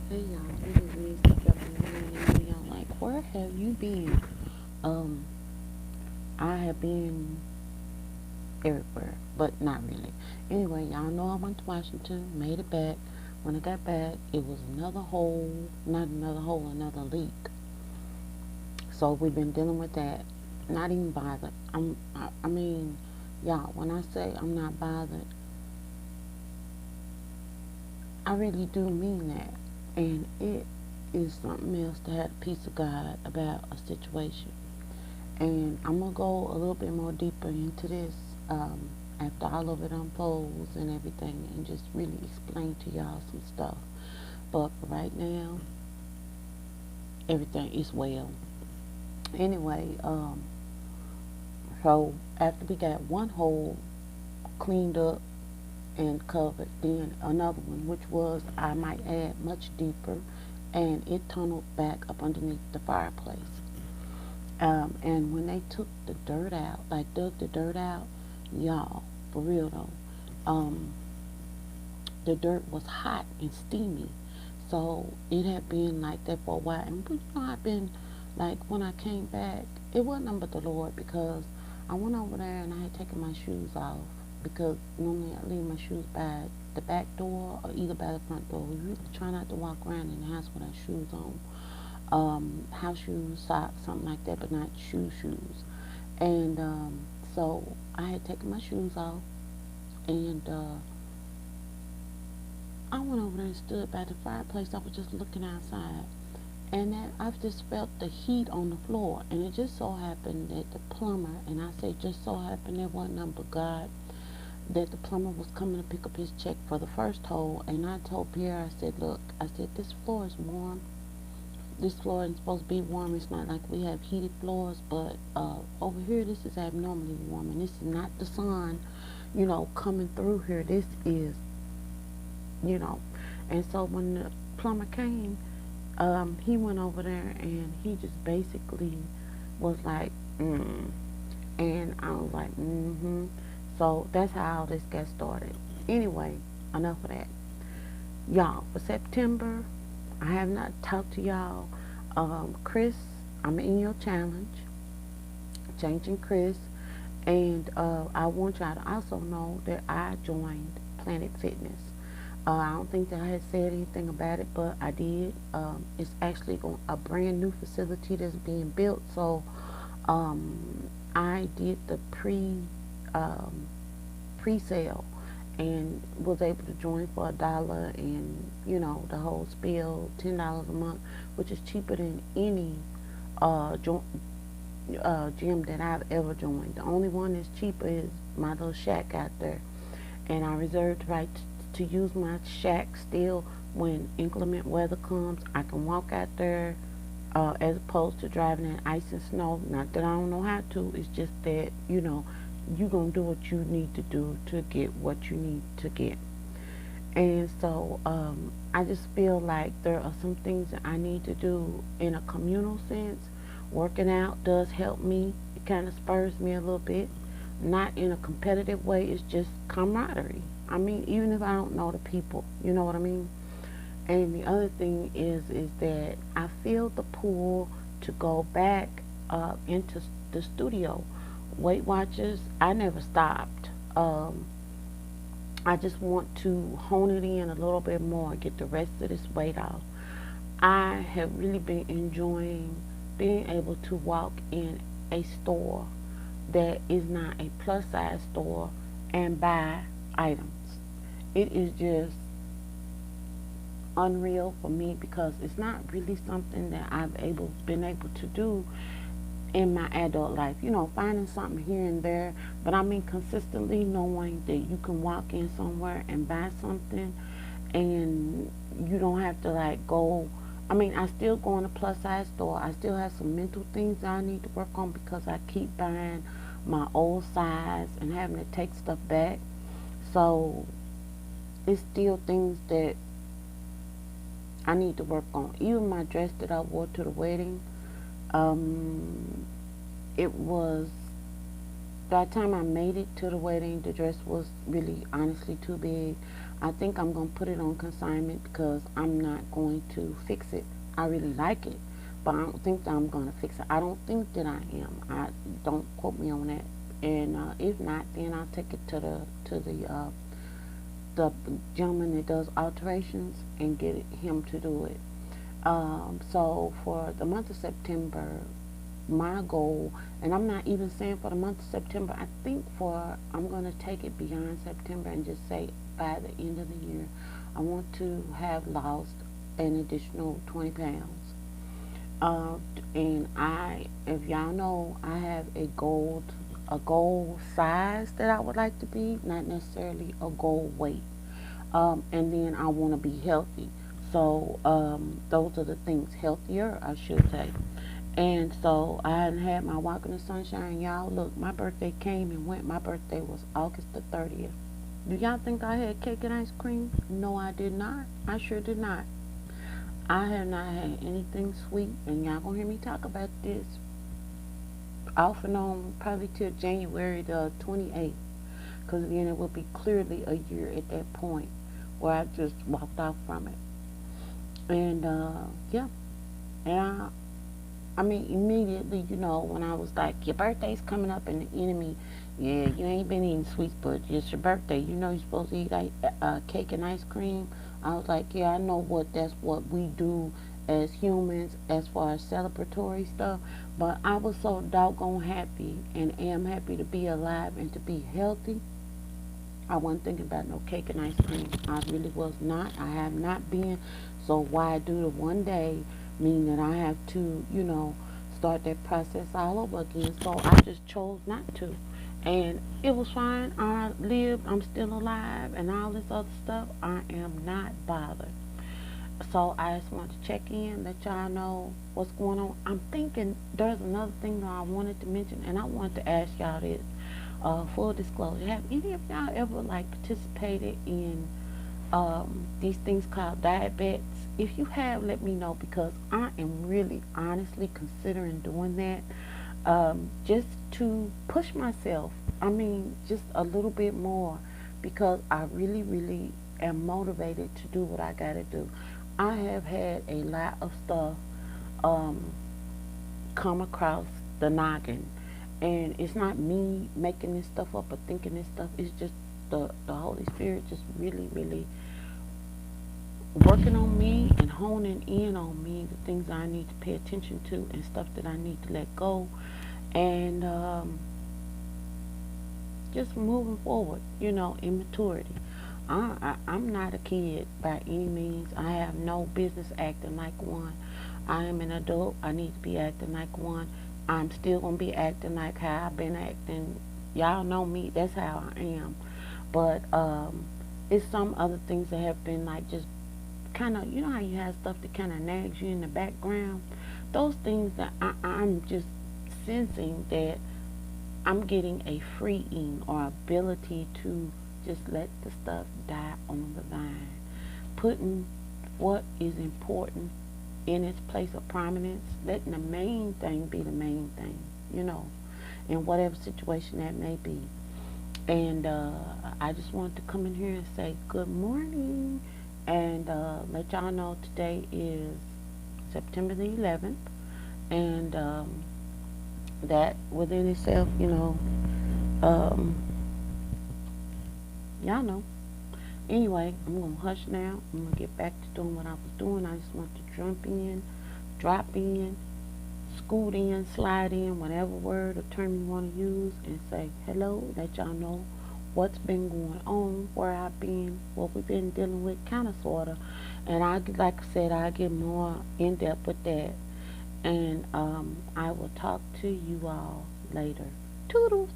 Hey y'all, it is Weezy jumping in and y'all like, where have you been? Um, I have been everywhere, but not really. Anyway, y'all know I went to Washington, made it back. When I got back, it was another hole, not another hole, another leak. So we've been dealing with that. Not even bothered. I mean, y'all, when I say I'm not bothered, I really do mean that. And it is something else to have the peace of God about a situation. And I'm gonna go a little bit more deeper into this after all of it unfolds and everything, and just really explain to y'all some stuff. But for right now, everything is well. Anyway, so after we got one hole cleaned up and covered, then another one, which was, I might add, much deeper, and it tunneled back up underneath the fireplace. And when they took the dirt out, like dug the dirt out, y'all, for real though, um, the dirt was hot and steamy. So it had been like that for a while. And I've been like, when I came back, it wasn't nothing but the Lord, because I went over there and I had taken my shoes off, because normally I leave my shoes by the back door or either by the front door. We really try not to walk around in the house with our shoes on. House shoes, socks, something like that, but not shoes. And so I had taken my shoes off, and I went over there and stood by the fireplace. I was just looking outside, and then I just felt the heat on the floor. And it just so happened that the plumber, and I say just so happened, there wasn't none but God, that the plumber was coming to pick up his check for the first hole. And I told Pierre, I said, look, I said, this floor is warm. This floor isn't supposed to be warm. It's not like we have heated floors, but over here this is abnormally warm, and this is not the sun, coming through here. This is, you know. And so when the plumber came, he went over there and he just basically was like, and I was like, So that's how all this got started. Anyway, enough of that. Y'all, for September, I have not talked to y'all. Chris, I'm in your challenge, changing Chris. And I want y'all to also know that I joined Planet Fitness. I don't think that I had said anything about it, but I did. It's actually a brand new facility that's being built. So I did the um, pre-sale and was able to join for $1, and the whole spiel, $10 a month, which is cheaper than any gym that I've ever joined. The only one that's cheaper is my little shack out there, and I reserve the right to use my shack still when inclement weather comes. I can walk out there as opposed to driving in ice and snow. Not that I don't know how to. It's just that you're gonna do what you need to do to get what you need to get. And so I just feel like there are some things that I need to do in a communal sense. Working out does help me. It kind of spurs me a little bit. Not in a competitive way. It's just camaraderie. I mean, even if I don't know the people, you know what I mean? And the other thing is that I feel the pull to go back into the studio. Weight Watchers, I never stopped. I just want to hone it in a little bit more, get the rest of this weight off. I have really been enjoying being able to walk in a store that is not a plus size store and buy items. It is just unreal for me, because it's not really something that been able to do in my adult life. Finding something here and there, but I mean consistently knowing that you can walk in somewhere and buy something, and you don't have to like go. I mean, I still go in a plus size store. I still have some mental things that I need to work on, because I keep buying my old size and having to take stuff back. So it's still things that I need to work on. Even my dress that I wore to the wedding, um, it was, by the time I made it to the wedding, the dress was really honestly too big. I think I'm going to put it on consignment because I'm not going to fix it. I really like it, but I don't think that I'm going to fix it. I don't think that I am. I don't quote me on that. And if not, then I'll take it to the gentleman that does alterations and get him to do it. So for the month of September, my goal, and I'm not even saying for the month of September, I think I'm going to take it beyond September and just say by the end of the year, I want to have lost an additional 20 pounds. And if y'all know, I have a goal size that I would like to be, not necessarily a goal weight. And then I want to be healthy. So those are the things, healthier, I should say. And so I hadn't had my walk in the sunshine. Y'all, look, my birthday came and went. My birthday was August the 30th. Do y'all think I had cake and ice cream? No, I did not. I sure did not. I have not had anything sweet, and y'all gonna hear me talk about this off and on probably till January the 28th, because then it will be clearly a year at that point where I just walked off from it. And yeah, and I mean, immediately, when I was like, your birthday's coming up, and the enemy, yeah, you ain't been eating sweets, but it's your birthday. You know you're supposed to eat cake and ice cream. I was like, yeah, I know that's what we do as humans as far as celebratory stuff. But I was so doggone happy and am happy to be alive and to be healthy. I wasn't thinking about no cake and ice cream. I really was not. I have not been. So why do the one day mean that I have to, start that process all over again? So I just chose not to. And it was fine. I lived. I'm still alive and all this other stuff. I am not bothered. So I just wanted to check in, let y'all know what's going on. I'm thinking there's another thing that I wanted to mention, and I wanted to ask y'all this. Full disclosure, have any of y'all ever participated in these things called diet bets? If you have, let me know, because I am really honestly considering doing that, just to push myself. I mean, just a little bit more, because I really, really am motivated to do what I gotta do. I have had a lot of stuff um, come across the noggin, and it's not me making this stuff up or thinking this stuff. It's just the Holy Spirit just really, really working on me and honing in on me the things I need to pay attention to and stuff that I need to let go, and just moving forward, in maturity. I'm not a kid by any means. I have no business acting like one. I am an adult. I need to be acting like one. I'm still going to be acting like how I've been acting. Y'all know me. That's how I am. But it's some other things that have been just kind of, how you have stuff that kind of nags you in the background. Those things that I'm just sensing that I'm getting a freeing or ability to just let the stuff die on the vine. Putting what is important in its place of prominence. Letting the main thing be the main thing, in whatever situation that may be. And I just wanted to come in here and say good morning and let y'all know today is September the 11th. And that within itself, y'all know. Anyway, I'm going to hush now. I'm going to get back to doing what I was doing. I just want to drop in, scoot in, slide in, whatever word or term you want to use, and say hello, let y'all know what's been going on, where I've been, what we've been dealing with, kind of, sort of. And like I said, I'll get more in-depth with that. And I will talk to you all later. Toodles.